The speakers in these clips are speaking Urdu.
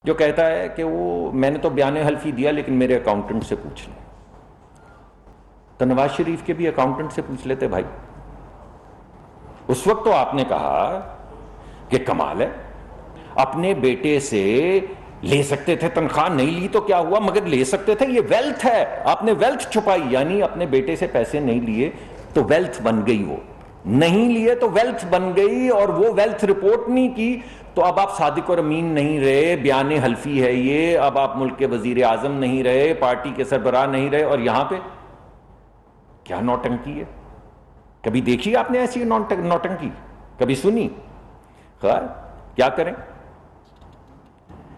جو کہتا ہے کہ وہ میں نے تو بیان حلفی دیا لیکن میرے اکاؤنٹنٹ سے پوچھ لیں. تو نواز شریف کے بھی اکاؤنٹنٹ سے پوچھ لیتے بھائی. اس وقت تو آپ نے کہا کہ کمال ہے، اپنے بیٹے سے لے سکتے تھے تنخواہ، نہیں لی تو کیا ہوا، مگر لے سکتے تھے، یہ ویلتھ ہے. آپ نے ویلتھ چھپائی، یعنی اپنے بیٹے سے پیسے نہیں لیے تو ویلتھ بن گئی، وہ نہیں لیے تو ویلتھ بن گئی، اور وہ ویلتھ رپورٹ نہیں کی تو اب آپ صادق اور امین نہیں رہے، بیان حلفی ہے یہ، اب آپ ملک کے وزیر اعظم نہیں رہے، پارٹی کے سربراہ نہیں رہے، اور یہاں پہ کیا نوٹنکی ہے. کبھی دیکھی آپ نے ایسی نوٹنکی؟ کبھی سنی؟ خیر کیا کریں.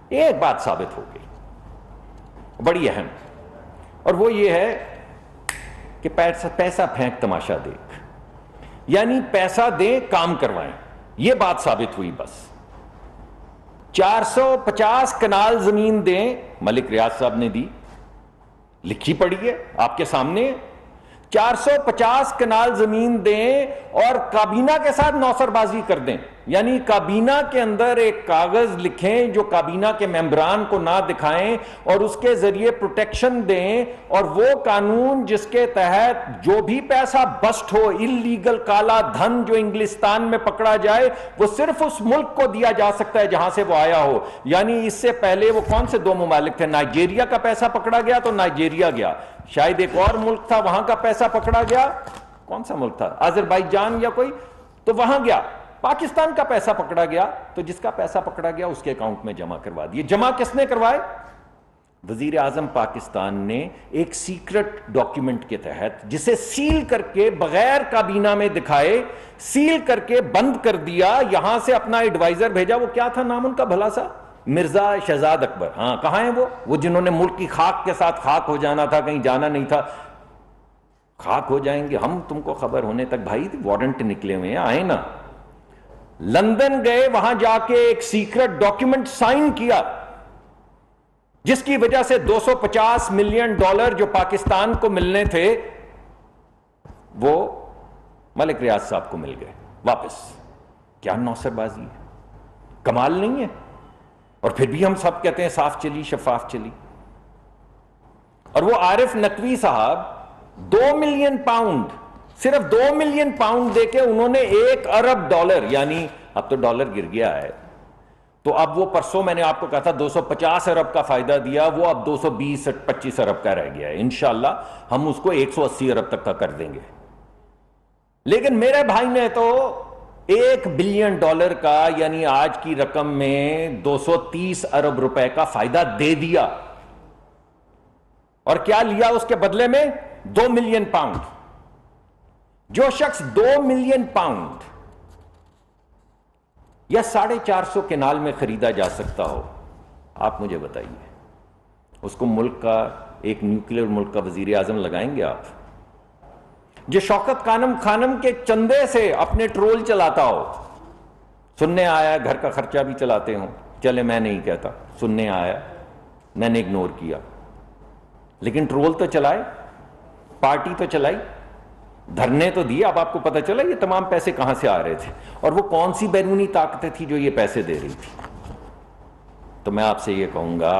ایک بات ثابت ہو گئی بڑی اہم، اور وہ یہ ہے کہ پیسہ پھینک تماشا دیکھ، یعنی پیسہ دیں کام کروائیں. یہ بات ثابت ہوئی. بس 450 کنال زمین دیں، ملک ریاض صاحب نے دی، لکھی پڑی ہے آپ کے سامنے. 450 کنال زمین دیں اور کابینہ کے ساتھ نوسر بازی کر دیں، یعنی کابینہ کے اندر ایک کاغذ لکھیں جو کابینہ کے ممبران کو نہ دکھائیں، اور اس کے ذریعے پروٹیکشن دیں، اور وہ قانون جس کے تحت جو بھی پیسہ بسٹ ہو، اللیگل کالا دھن جو انگلستان میں پکڑا جائے، وہ صرف اس ملک کو دیا جا سکتا ہے جہاں سے وہ آیا ہو. یعنی اس سے پہلے وہ کون سے 2 ممالک تھے؟ نائجیریا کا پیسہ پکڑا گیا تو نائجیریا گیا، شاید ایک اور ملک تھا وہاں کا پیسہ پکڑا گیا، کون سا ملک تھا، آذربائیجان یا کوئی، تو وہاں گیا. پاکستان کا پیسہ پکڑا گیا تو جس کا پیسہ پکڑا گیا اس کے اکاؤنٹ میں جمع کروا دیے. جمع کس نے کروائے؟ وزیر اعظم پاکستان نے ایک سیکرٹ ڈاکیومنٹ کے تحت، جسے سیل کر کے بغیر کابینہ میں دکھائے سیل کر کے بند کر دیا. یہاں سے اپنا ایڈوائزر بھیجا، وہ کیا تھا نام ان کا بھلا سا، مرزا شہزاد اکبر. ہاں کہاں ہیں وہ جنہوں نے ملک کی خاک کے ساتھ خاک ہو جانا تھا، کہیں جانا نہیں تھا. خاک ہو جائیں گے ہم، تم کو خبر ہونے تک بھائی وارنٹ نکلے ہوئے ہیں، آئے نا. لندن گئے، وہاں جا کے ایک سیکرٹ ڈاکیومنٹ سائن کیا جس کی وجہ سے $250 ملین جو پاکستان کو ملنے تھے وہ ملک ریاض صاحب کو مل گئے واپس. کیا نوسر بازی ہے، کمال نہیں ہے؟ اور پھر بھی ہم سب کہتے ہیں صاف چلی شفاف چلی. اور وہ عارف نقوی صاحب 2 ملین پاؤنڈ، صرف 2 ملین پاؤنڈ دے کے انہوں نے $1 ارب، یعنی اب تو ڈالر گر گیا ہے تو اب وہ پرسوں میں نے آپ کو کہا تھا 250 ارب کا فائدہ دیا، وہ اب 220-25 ارب کا رہ گیا ہے. انشاءاللہ ہم اس کو 180 ارب تک کا کر دیں گے. لیکن میرے بھائی نے تو $1 بلین کا، یعنی آج کی رقم میں 230 ارب روپے کا فائدہ دے دیا. اور کیا لیا اس کے بدلے میں؟ 2 ملین پاؤنڈ. جو شخص 2 ملین پاؤنڈ یا 450 کنال میں خریدا جا سکتا ہو، آپ مجھے بتائیے اس کو ملک کا، ایک نیوکلیر ملک کا وزیر اعظم لگائیں گے آپ؟ جو شوکت خانم کے چندے سے اپنے ٹرول چلاتا ہو، سننے آیا گھر کا خرچہ بھی چلاتے ہوں، چلے میں نہیں کہتا، سننے آیا میں نے اگنور کیا، لیکن ٹرول تو چلائے، پارٹی تو چلائی، دھرنے تو دیے. اب آپ کو پتہ چلا یہ تمام پیسے کہاں سے آ رہے تھے اور وہ کون سی بیرونی طاقتیں تھی جو یہ پیسے دے رہی تھی. تو میں آپ سے یہ کہوں گا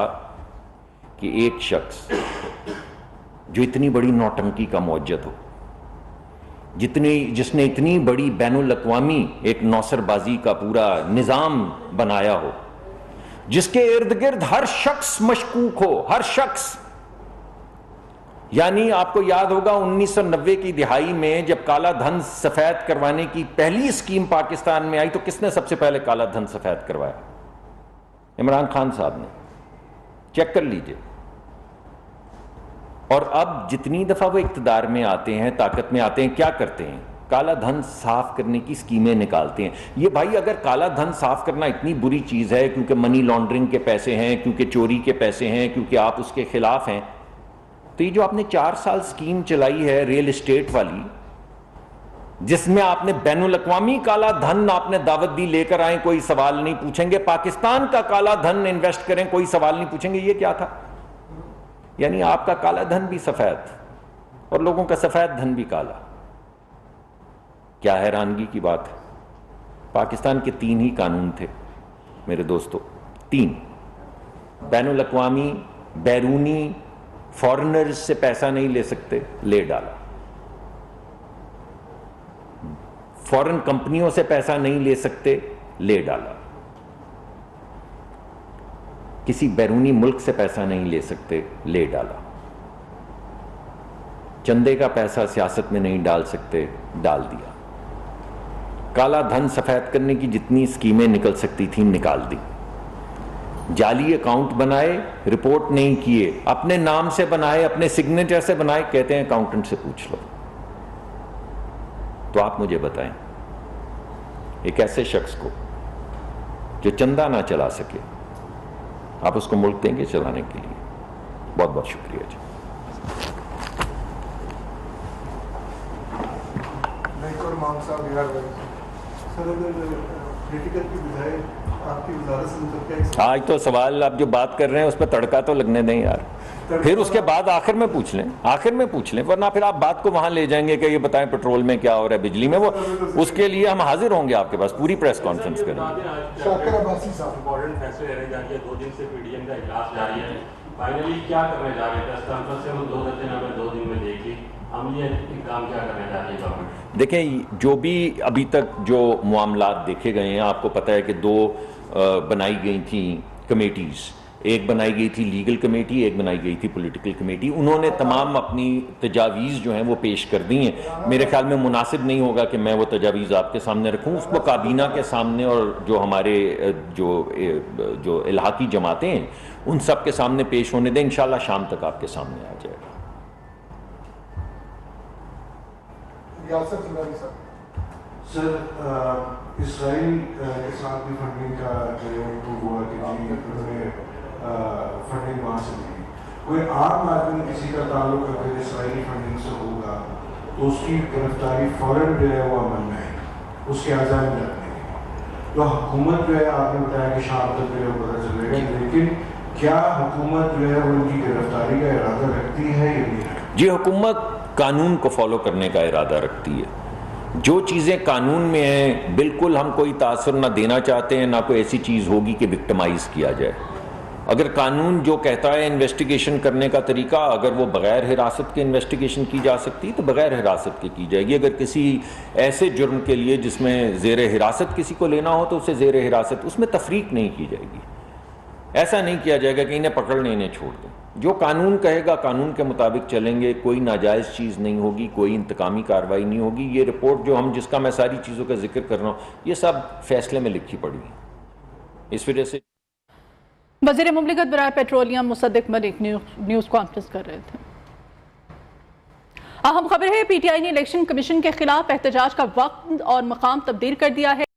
کہ ایک شخص جو اتنی بڑی نوٹنکی کا موجد ہو، جس نے اتنی بڑی بین الاقوامی ایک نوسر بازی کا پورا نظام بنایا ہو، جس کے ارد گرد ہر شخص مشکوک ہو، ہر شخص. یعنی آپ کو یاد ہوگا 1990 کی دہائی میں جب کالا دھن سفید کروانے کی پہلی اسکیم پاکستان میں آئی تو کس نے سب سے پہلے کالا دھن سفید کروایا؟ عمران خان صاحب نے. چیک کر لیجئے. اور اب جتنی دفعہ وہ اقتدار میں آتے ہیں، طاقت میں آتے ہیں، کیا کرتے ہیں؟ کالا دھن صاف کرنے کی اسکیمیں نکالتے ہیں. یہ بھائی اگر کالا دھن صاف کرنا اتنی بری چیز ہے کیونکہ منی لانڈرنگ کے پیسے ہیں، کیونکہ چوری کے پیسے ہیں، کیونکہ آپ اس کے خلاف ہیں، تو یہ جو آپ نے 4 سال اسکیم چلائی ہے ریل اسٹیٹ والی، جس میں آپ نے بین الاقوامی کالا دھن آپ نے دعوت دی، لے کر آئیں، کوئی سوال نہیں پوچھیں گے، پاکستان کا کالا دھن انویسٹ کریں، کوئی سوال نہیں پوچھیں گے، یہ کیا تھا؟ یعنی آپ کا کالا دھن بھی سفید اور لوگوں کا سفید دھن بھی کالا. کیا حیرانگی کی بات ہے. پاکستان کے 3 ہی قانون تھے میرے دوستو، 3. بین الاقوامی بیرونی فارنرز سے پیسہ نہیں لے سکتے، لے ڈالا. فورن کمپنیوں سے پیسہ نہیں لے سکتے، لے ڈالا. کسی بیرونی ملک سے پیسہ نہیں لے سکتے، لے ڈالا. چندے کا پیسہ سیاست میں نہیں ڈال سکتے، ڈال دیا. کالا دھن سفید کرنے کی جتنی اسکیمیں نکل سکتی تھیں نکال دی. جعلی اکاؤنٹ بنائے، رپورٹ نہیں کیے، اپنے نام سے بنائے، اپنے سگنیچر سے بنائے، کہتے ہیں اکاؤنٹنٹ سے پوچھ لو. تو آپ مجھے بتائیں، ایک ایسے شخص کو جو چندہ نہ چلا سکے، آپ اس کو ملک دیں گے چلانے کے لیے؟ بہت بہت شکریہ جی. آج تو سوال آپ جو بات کر رہے ہیں اس پہ تڑکا تو لگنے دیں یار، پھر اس کے بعد آخر میں پوچھ لیں، ورنہ پھر آپ بات کو وہاں لے جائیں گے کہ یہ بتائیں پٹرول میں کیا ہو رہا ہے، بجلی میں. وہ اس کے لیے ہم حاضر ہوں گے آپ کے پاس، پوری پریس کانفرنس کریں گے. دیکھیں، جو بھی ابھی تک جو معاملات دیکھے گئے ہیں، آپ کو پتہ ہے کہ 2 بنائی گئی تھیں کمیٹیز. ایک بنائی گئی تھی لیگل کمیٹی، ایک بنائی گئی تھی پولیٹیکل کمیٹی. انہوں نے تمام اپنی تجاویز جو ہیں وہ پیش کر دی ہیں. میرے خیال میں مناسب نہیں ہوگا کہ میں وہ تجاویز آپ کے سامنے رکھوں. اس کو کابینہ کے سامنے اور جو ہمارے جو الحاقی جماعتیں ہیں ان سب کے سامنے پیش ہونے دیں. انشاءاللہ شام تک آپ کے سامنے آ جائے گا. سر، اسرائیل کے ساتھ بھی فنڈنگ کا جو ہوا کہ انہوں نے فنڈنگ وہاں سے دی. کوئی عام آدمی کسی کا تعلق اگر اسرائیلی فنڈنگ سے ہوگا تو اس کی گرفتاری فوراً جو ہے وہ عمل میں ہے، اس کے عزائم رکھنے کی. تو حکومت جو ہے، آپ نے بتایا کہ شام تک جو ہے پتہ چلے گا، لیکن کیا حکومت جو ہے ان کی گرفتاری کا ارادہ رکھتی ہے یا نہیں رکھتی؟ جی، حکومت قانون کو فالو کرنے کا ارادہ رکھتی ہے. جو چیزیں قانون میں ہیں بالکل ہم کوئی تاثر نہ دینا چاہتے ہیں، نہ کوئی ایسی چیز ہوگی کہ وکٹمائز کیا جائے. اگر قانون جو کہتا ہے انویسٹیگیشن کرنے کا طریقہ، اگر وہ بغیر حراست کے انویسٹیگیشن کی جا سکتی تو بغیر حراست کے کی جائے گی. اگر کسی ایسے جرم کے لیے جس میں زیر حراست کسی کو لینا ہو تو اسے زیر حراست، اس میں تفریق نہیں کی جائے گی. ایسا نہیں کیا جائے گا کہ انہیں پکڑ لیں انہیں چھوڑ دیں. جو قانون کہے گا قانون کے مطابق چلیں گے. کوئی ناجائز چیز نہیں ہوگی، کوئی انتقامی کارروائی نہیں ہوگی. یہ رپورٹ جو جس کا میں ساری چیزوں کا ذکر کر رہا ہوں، یہ سب فیصلے میں لکھی پڑی ہے. اس وجہ سے وزیر مملکت برائے پیٹرولیم مصدق ملک نیوز کانفرنس کر رہے تھے. اہم خبر ہے، پی ٹی آئی نے الیکشن کمیشن کے خلاف احتجاج کا وقت اور مقام تبدیل کر دیا ہے.